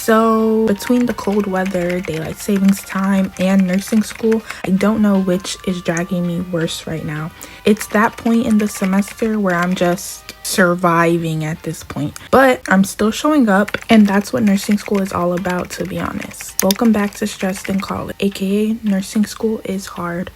So between the cold weather, daylight savings time, and nursing school, I don't know which is dragging me worse right now. It's that point in the semester where I'm just surviving at this point, but I'm still showing up, and that's what nursing school is all about, to be honest. Welcome back to Stressed in College, aka nursing school is hard.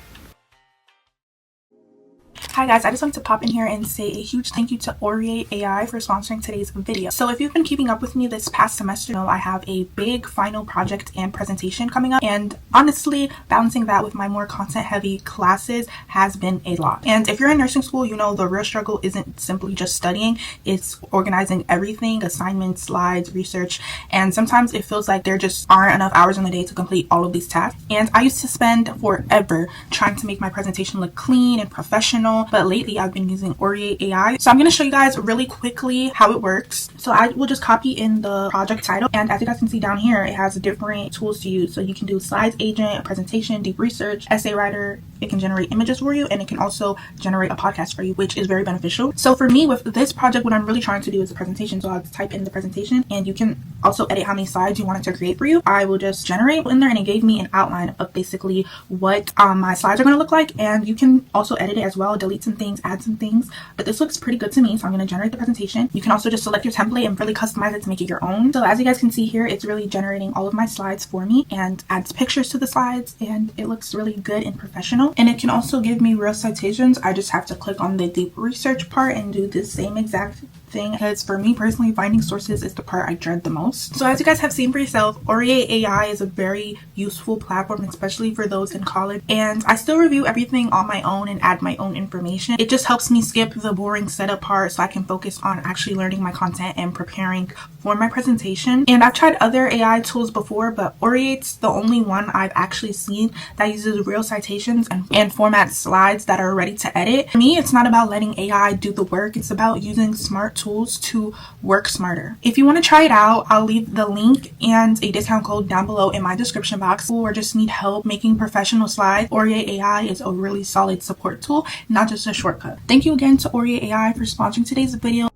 Hi guys, I just wanted to pop in here and say a huge thank you to Oreate AI for sponsoring today's video. So if you've been keeping up with me this past semester, you know I have a big final project and presentation coming up, and honestly balancing that with my more content heavy classes has been a lot. And if you're in nursing school, you know the real struggle isn't simply just studying, it's organizing everything, assignments, slides, research, and sometimes it feels like there just aren't enough hours in the day to complete all of these tasks. And I used to spend forever trying to make my presentation look clean and professional, but lately I've been using Oreate AI. So I'm going to show you guys really quickly how it works. So I will just copy in the project title, and as you guys can see down here, it has different tools to use. So you can do slides agent, a presentation, deep research, essay writer. It can generate images for you, and it can also generate a podcast for you, which is very beneficial. So for me with this project, what I'm really trying to do is a presentation. So I'll type in the presentation, and you can also edit how many slides you want it to create for you. I will just generate in there, and it gave me an outline of basically what my slides are going to look like, and you can also edit it as well, delete some things, add some things, but this looks pretty good to me. So I'm going to generate the presentation. You can also just select your template and really customize it to make it your own. So as you guys can see here, it's really generating all of my slides for me and adds pictures to the slides, and it looks really good and professional. And it can also give me real citations. I just have to click on the deep research part and do the same exact thing, because for me personally, finding sources is the part I dread the most. So as you guys have seen for yourself, Oreate AI is a very useful platform, especially for those in college, and I still review everything on my own and add my own information. It just helps me skip the boring setup part so I can focus on actually learning my content and preparing for my presentation. And I've tried other AI tools before, but Oreate's the only one I've actually seen that uses real citations and formats slides that are ready to edit. For me, it's not about letting AI do the work, it's about using smart tools to work smarter. If you want to try it out, I'll leave the link and a discount code down below in my description box. Or just need help making professional slides, Oreate AI is a really solid support tool, not just a shortcut. Thank you again to Oreate AI for sponsoring today's video.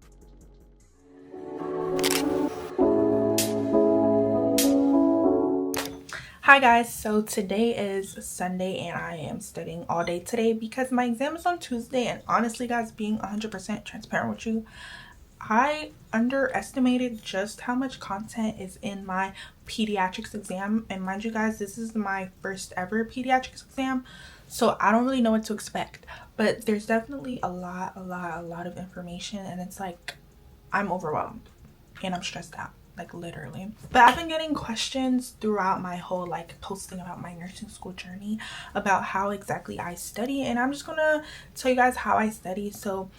Hi guys, so today is Sunday and I am studying all day today because my exam is on Tuesday. And honestly guys, being 100% transparent with you, I underestimated just how much content is in my pediatrics exam. And mind you guys, this is my first ever pediatrics exam, so I don't really know what to expect, but there's definitely a lot of information, and it's like I'm overwhelmed and I'm stressed out, like literally. But I've been getting questions throughout my whole posting about my nursing school journey about how exactly I study, and I'm just gonna tell you guys how I study. So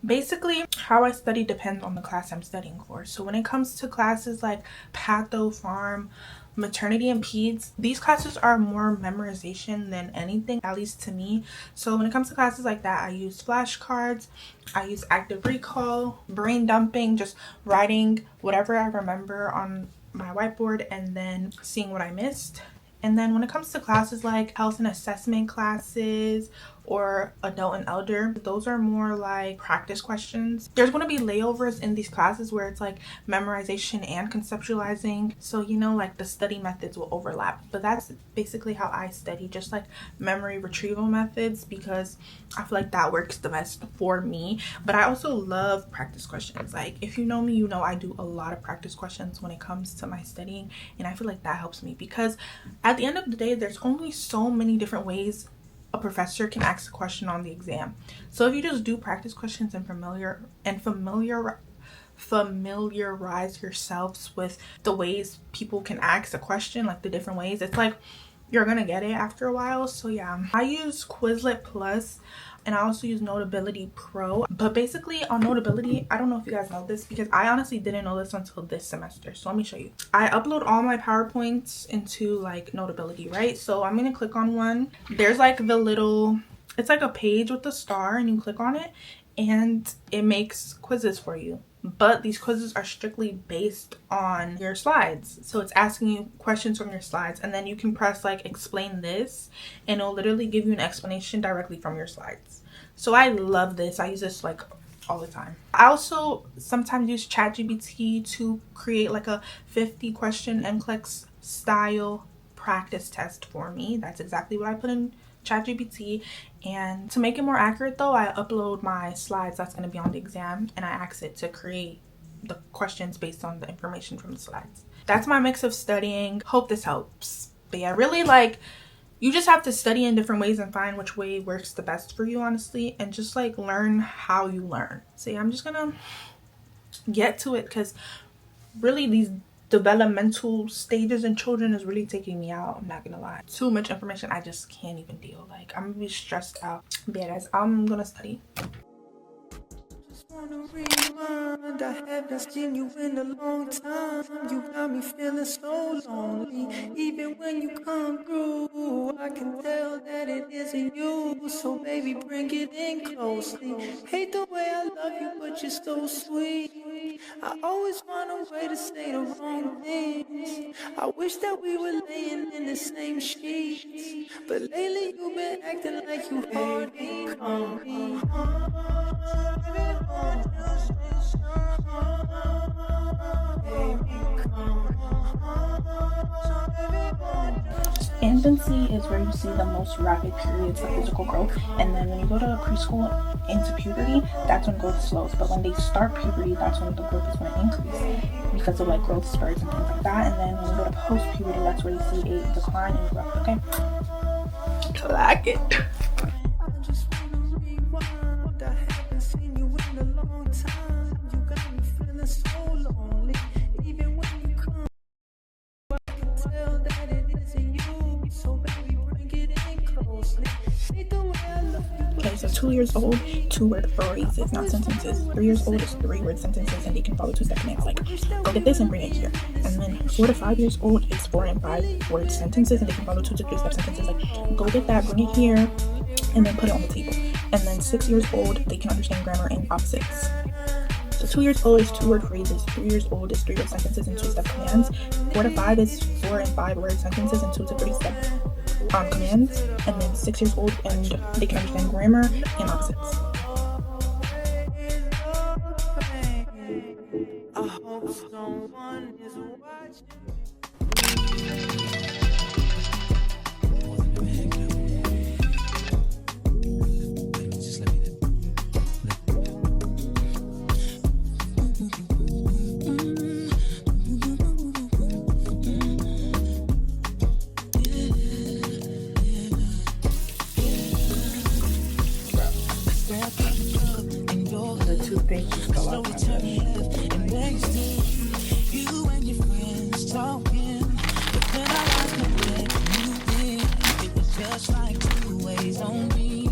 basically how I study depends on the class I'm studying for. So when it comes to classes like patho, pharm, maternity, and peds, these classes are more memorization than anything, at least to me. So when it comes to classes like that, I use flashcards, I use active recall, brain dumping, just writing whatever I remember on my whiteboard and then seeing what I missed. And then when it comes to classes like health and assessment classes or adult and elder, those are more like practice questions. There's going to be layovers in these classes where it's like memorization and conceptualizing, so you know, like the study methods will overlap. But that's basically how I study, just like memory retrieval methods, because I feel like that works the best for me. But I also love practice questions. Like if you know me, you know I do a lot of practice questions when it comes to my studying, and I feel like that helps me because at the end of the day, there's only so many different ways a professor can ask a question on the exam. So if you just do practice questions and familiarize yourselves with the ways people can ask a question, like the different ways, it's like you're gonna get it after a while. So yeah, I use Quizlet Plus and I also use Notability Pro. But basically on Notability, I don't know if you guys know this because I honestly didn't know this until this semester. So let me show you. I upload all my PowerPoints into like Notability, right? So I'm gonna click on one. There's like the little, it's like a page with a star, and you click on it and it makes quizzes for you. But these quizzes are strictly based on your slides. So it's asking you questions from your slides, and then you can press like explain this and it'll literally give you an explanation directly from your slides. So I love this. I use this like all the time. I also sometimes use ChatGPT to create like a 50 question NCLEX style practice test for me. That's exactly what I put in ChatGPT. And to make it more accurate though, I upload my slides that's going to be on the exam, and I ask it to create the questions based on the information from the slides. That's my mix of studying. Hope this helps. But yeah, really, like, you just have to study in different ways and find which way works the best for you, honestly, and just like learn how you learn. So yeah, I'm just gonna get to it, because really these developmental stages in children is really taking me out. I'm not gonna lie, too much information. I just can't even deal. Like, I'm gonna be stressed out. But yeah guys, I'm gonna study. Wanna remind, I haven't seen you in a long time. You got me feeling so lonely. Even when you come through, I can tell that it isn't you. So baby, bring it in closely. Hate the way I love you, but you're so sweet. I always find a way to say the wrong things. I wish that we were laying in the same sheets, but lately you've been acting like you hardly know me. Infancy is where you see the most rapid periods of physical growth, and then when you go to preschool into puberty, that's when growth slows. But when they start puberty, that's when the growth is going to increase because of like growth spurts and things like that. And then when you go to post-puberty, that's where you see a decline in growth. Okay, like it. Okay, so 2 years old, 2-word phrases, not sentences. 3 years old is 3-word sentences, and they can follow 2-step commands like go get this and bring it here. And then 4 to 5 years old is 4 and 5-word sentences, and they can follow 2 to 3-step sentences like go get that, bring it here, and then put it on the table. And then 6 years old, they can understand grammar and opposites. So 2 years old is 2-word phrases, 3 years old is 3-word sentences and 2-step commands. 4 to 5 is 4 and 5-word sentences and 2 to 3-step commands. And then 6 years old, and they can understand grammar and opposites. I hope someone is watching. The toothpaste just fell out my brush. You and your friends talking, but then I lost my it was just like 2 ways on me.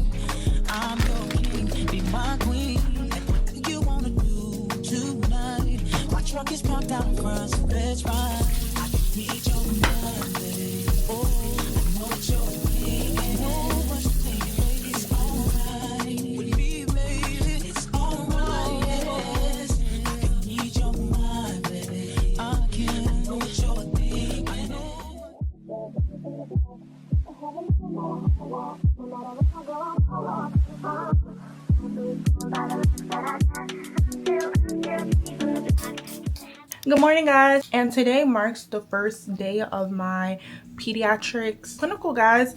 I'm your king, be my queen. Like, what do you wanna do tonight? My truck is parked out front, so let's ride. I can read your mind, babe. Oh, I know what you're thinking. Oh, what you thinking? It's alright with me, baby. It's alright, yes. I can read your mind, baby. I can know what you're thinking. I know. Good morning guys, and today marks the first day of my pediatrics clinical, guys.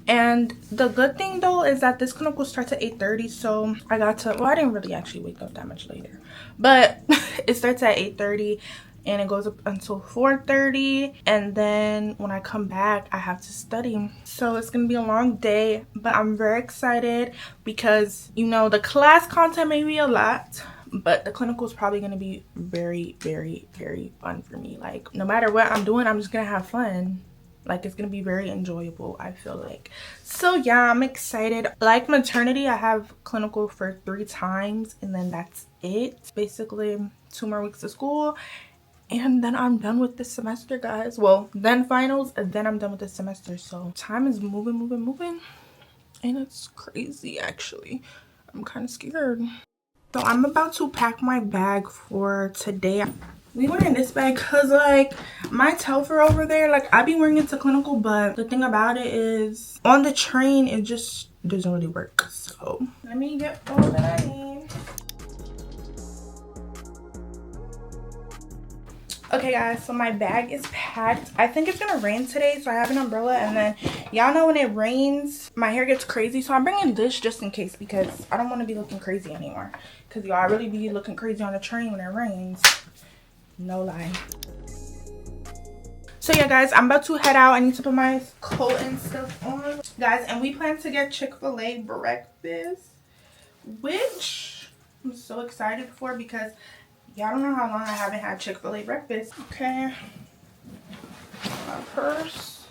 And the good thing though is that this clinical starts at 8:30, so I got to, well, I didn't really actually wake up that much later, but it starts at 8:30 and it goes up until 4:30, and then when I come back I have to study. So it's gonna be a long day, but I'm very excited because, you know, the class content may be a lot, but the clinical is probably going to be very, very, very fun for me. Like, no matter what I'm doing, I'm just going to have fun. Like, it's going to be very enjoyable, I feel like. So yeah, I'm excited. Like maternity, I have clinical for 3 times, and then that's it. It's basically 2 more weeks of school, and then I'm done with this semester, guys. Well, then finals, and then I'm done with this semester. So time is moving, and it's crazy, actually. I'm kind of scared. So I'm about to pack my bag for today. We wearing this bag because, like, my Telfer over there, like, I be wearing it to clinical, but the thing about it is on the train it just doesn't really work. So let me get all that I need. Okay guys, so my bag is packed. I think it's gonna rain today, so I have an umbrella, and then y'all know when it rains my hair gets crazy, so I'm bringing this just in case because I don't want to be looking crazy anymore, because y'all really be looking crazy on the train when it rains, no lie. So yeah guys, I'm about to head out. I need to put my coat and stuff on guys, and we plan to get Chick-fil-A breakfast, which I'm so excited for because y'all don't know how long I haven't had Chick-fil-A breakfast. Okay, my purse.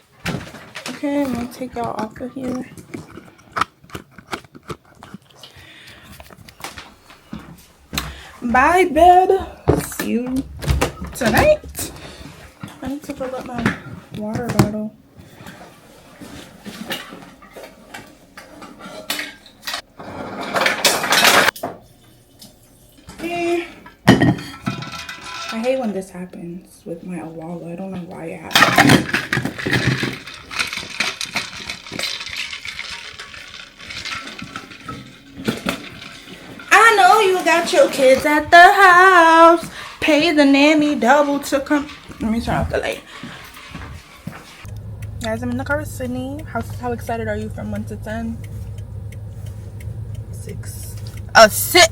Okay, I'm gonna take y'all off of here. Bye bed, see you tonight. I need to fill up my water bottle. Okay. I hate when this happens with my yall. I don't know why it happens. I know you got your kids at the house. Pay the nanny double to come. Let me turn off the light. Guys, I'm in the car with Sydney. How excited are you from 1 to 10? 6. A 6.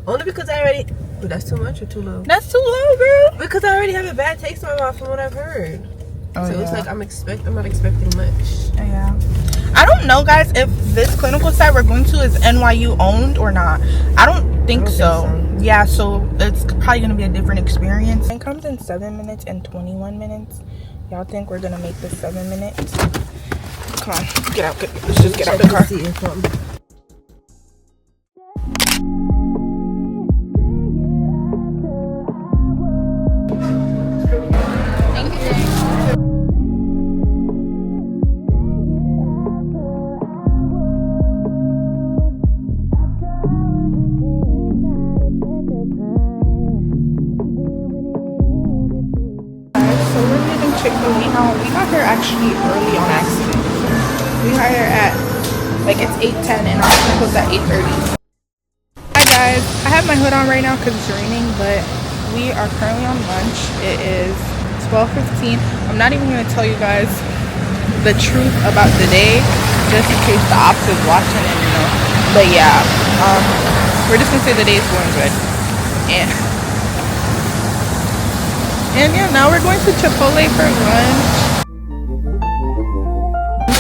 Only because I already... Oh, that's too much or too low? That's too low, girl. Because I already have a bad taste in my mouth from what I've heard. Oh, so yeah. it's like I'm not expecting much. Yeah. I don't know, guys, if this clinical site we're going to is NYU owned or not. I don't think so. Yeah, so it's probably going to be a different experience. It comes in 7 minutes and 21 minutes. Y'all think we're going to make this 7 minutes? Come on, get out. Let's just get out the car. Chick-fil-A now. We got here actually early on accident. We got here at like it's 8:10 and our clinic was at 8:30. Hi guys, I have my hood on right now because it's raining, but we are currently on lunch. It is 12:15. I'm not even gonna tell you guys the truth about the day, just in case the ops is watching and you know. But yeah, we're just gonna say the day is going good. And yeah, now we're going to Chipotle for lunch.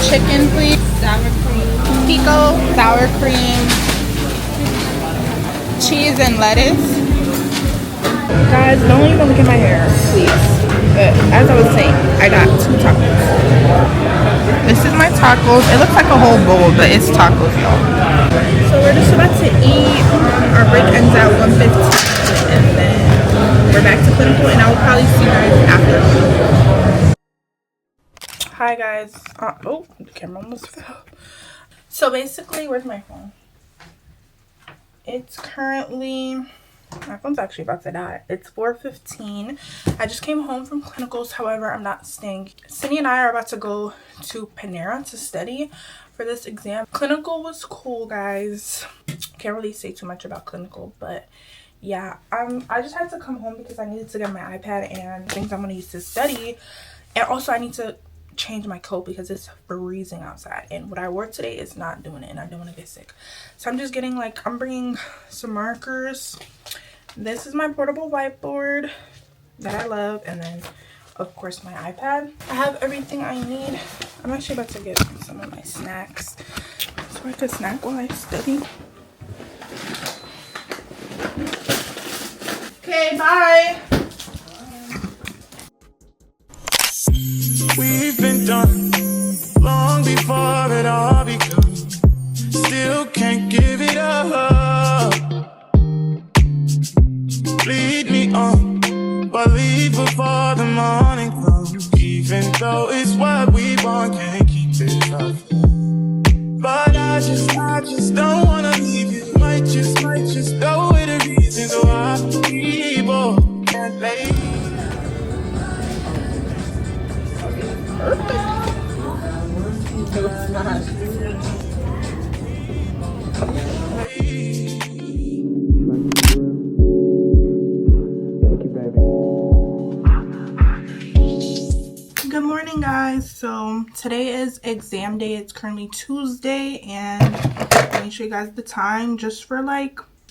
Chicken, please. Sour cream. Pico, sour cream, cheese, and lettuce. Guys, don't even look at my hair, please. But as I was saying, I got 2 tacos. This is my tacos. It looks like a whole bowl, but it's tacos, y'all. So we're just about to eat. Our break ends at 1:15, and then we're back to clinical, and I will probably see you guys after. Hi guys. Oh, the camera almost fell. So basically, where's my phone? It's currently, my phone's actually about to die. It's 4:15. I just came home from clinicals. However, I'm not staying. Cindy and I are about to go to Panera to study for this exam. Clinical was cool, guys. Can't really say too much about clinical, but yeah, I just had to come home because I needed to get my iPad and things I'm going to use to study. And also I need to change my coat because it's freezing outside. And what I wore today is not doing it and I don't want to get sick. So I'm just getting like, I'm bringing some markers. This is my portable whiteboard that I love. And then of course my iPad. I have everything I need. I'm actually about to get some of my snacks so I can snack while I study. Okay, bye. We've been done long before it all begun. Still can't give it up. Lead me on, but leave before the morning comes. Even though it's what we want, can't keep it up. But I just don't wanna leave you. Might just go with the reasons why we both can't lay. Thank you, baby. Good morning, guys. So today is exam day. It's currently Tuesday, and let me show you guys the time just for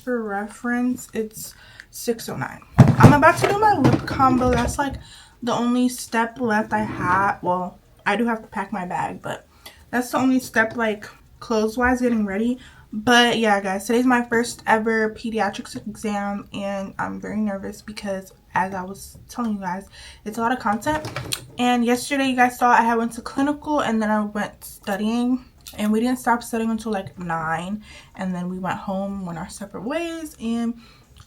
reference. It's 6:09. I'm about to do my lip combo. That's like the only step left I have. Well, I do have to pack my bag, but that's the only step, like, clothes wise, getting ready. But yeah, guys, today's my first ever pediatrics exam, and I'm very nervous because, as I was telling you guys, it's a lot of content. And yesterday, you guys saw I had went to clinical, and then I went studying, and we didn't stop studying until like 9, and then we went home, went our separate ways, and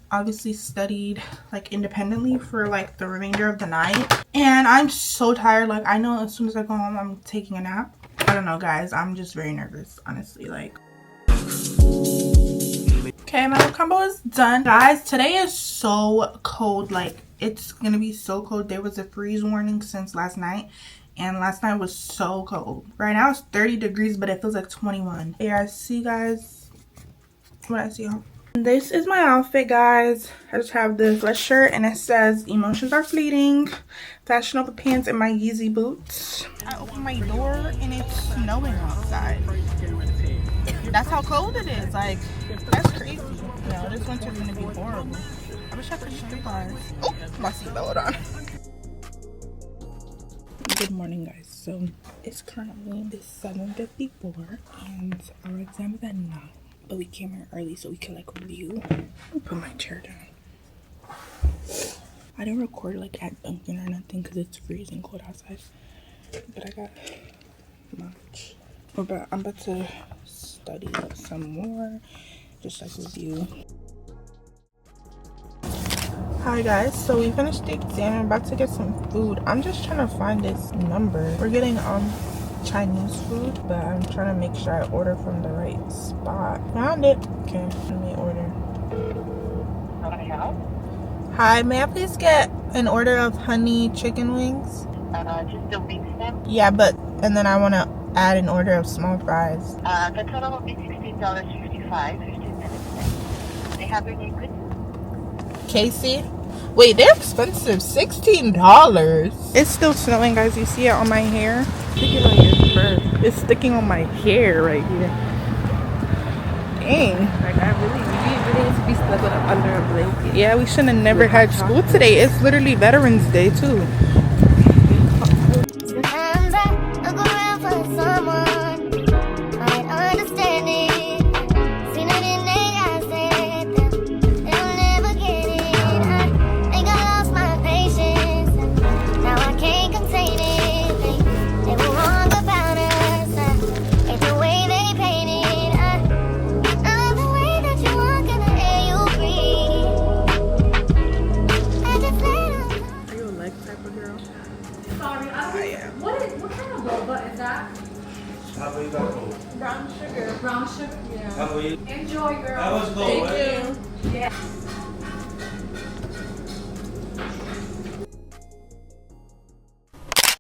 obviously studied like independently for like the remainder of the night. And I'm so tired. Like, I know as soon as I go home, I'm taking a nap. I don't know, guys, I'm just very nervous, honestly. Like, okay, my lip combo is done. Guys, today is so cold. Like, it's gonna be so cold. There was a freeze warning since last night, and last night was so cold. Right now it's 30 degrees, but it feels like 21. Yeah, I see, guys, what I see. This is my outfit, guys. I just have this sweatshirt, and it says emotions are fleeting, fashionable pants, and my Yeezy boots. I opened my door and it's snowing outside. That's how cold it is. Like, that's crazy. No, this winter's gonna be horrible. I wish I could show you guys. Oh, my seatbelt on. Good morning, guys. So it's currently 7:54, and our exam is at 9. But we came here early so we could like review. Let me put my chair down. I didn't record like at Dunkin' or nothing because it's freezing cold outside. But I got lunch. But I'm about to study some more, just like review. Hi guys, so we finished the exam. I'm about to get some food. I'm just trying to find this number. We're getting Chinese food, but I'm trying to make sure I order from the right spot. Found it. Okay, let me order. How can I help? Hi, may I please get an order of honey chicken wings? Just the wings then? Yeah, and then I want to add an order of small fries. The total will be $16.55, 15 minutes then. They have your name, please? Kaysie? Wait, they're expensive. $16. It's still snowing, guys. You see it on my hair? Sticking on your fur. It's sticking on my hair right here. Dang. Like, we really need to be snuggled up under a blanket. Yeah, we shouldn't have never had school today. It's literally Veterans Day, too. Sometimes I look around for someone might understand it. Seen it in their eyes that they'll never get it. I think I lost my patience. Now I can't contain it. They were wrong about us. It's the way they paint it. I love the way that you walk and the air you breathe. I just let them. Are you a leg type of girl? Sorry, I am. What kind of boba is that? Brown sugar. Brown sugar. Yeah. Enjoy, girl. Thank you. Yeah.